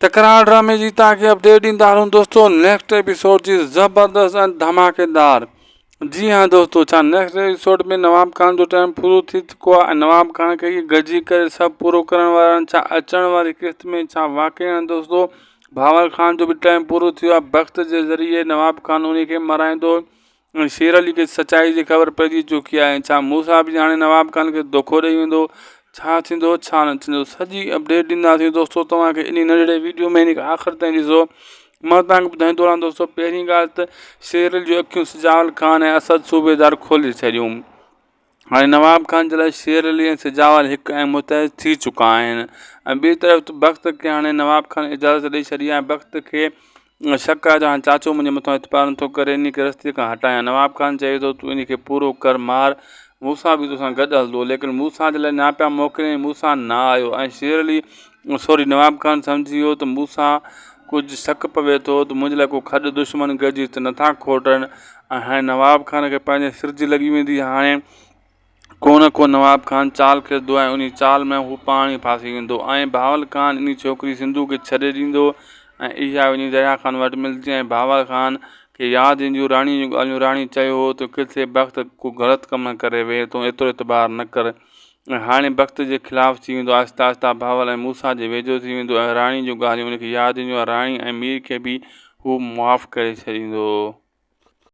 तकरार ड्रामे जी तव्हांखे अपडेट ॾींदा हलूं दोस्तों। नेक्स्ट एपिसोड जी ज़बरदस्त ऐं धमाकेदार। जी हाँ दोस्तों, छा नेक्स्ट एपिसोड में नवाब खान जो टाइम पूरो थी चुको आहे। नवाब खान खे गॾिजी करे सभु पूरो करण वारा आहिनि। छा अचण वारी किस्त में छा वाक़ई आहिनि दोस्तों। भावर खान जो भी टाइम पूरो थियो आहे। वक़्त जे ज़रिए नवाब खान उन खे मराईंदो। शेर अली खे सचाई जी ख़बर पइजी चुकी आहे। छा मूसा बि हाणे नवाब खान खे धोखो ॾेई वेंदो। छा थींदो छा न थींदो सॼी अपडेट ॾींदासीं दोस्तों तव्हांखे इन नंढड़े वीडियो में। इन आख़िर ताईं ॾिसो। मां तव्हांखे ॿुधाईंदो रहां दोस्तों। पहिरीं ॻाल्हि त शेर अली जूं अखियूं सिजावल खान ऐं असद सूबेदार खोले छॾियूं। हाणे नवाब खान जे लाइ शेर अली ऐं सिजावल हिकु ऐं मुतहद थी चुका आहिनि। ऐं ॿिए तरफ़ वक़्त खे हाणे नवाब खान इजाज़त ॾेई छॾी आहे। वक़्त खे शक आहे त हाणे चाचो मुंहिंजे मथां इतबार नथो करे, इन खे रस्ते खां हटायां। नवाब खान चए थो तूं इन खे पूरो कर मार, मूसा बि तोसां गॾु हलंदो। लेकिन मूसा जे लाइ ना पिया मोकिलियईं, मूसा न आयो। ऐं शेर अली नवाब खान सम्झी वियो त मूसा कुझु शक पवे थो त मुंहिंजे लाइ को खॾु दुश्मन गॾिजी त नथा खोटनि। ऐं हाणे नवाब खान खे पंहिंजे सिर जी लॻी वेंदी। हाणे को न को नवाब खान चाल खेॾंदो ऐं उन चाल में हू पाण ई फासी वेंदो। ऐं भावल खान इन छोकिरी सिंधू खे छॾे ॾींदो ऐं इहा वञी दरिया खान वटि मिलंदी। ऐं भावल खान खे यादि ईंदियूं राणी जूं ॻाल्हियूं। राणी चयो हो त किथे वक़्तु को ग़लति कमु न करे वेहे तूं एतिरो एतबार न कर। ऐं हाणे वक़्त जे ख़िलाफ़ु थी वेंदो। आहिस्ता आहिस्ता भावल ऐं मूसा जे वेझो थी वेंदो ऐं राणी जूं ॻाल्हियूं उनखे यादि ईंदियूं। राणी ऐं मीर खे बि हू माफ़ु करे छॾींदो।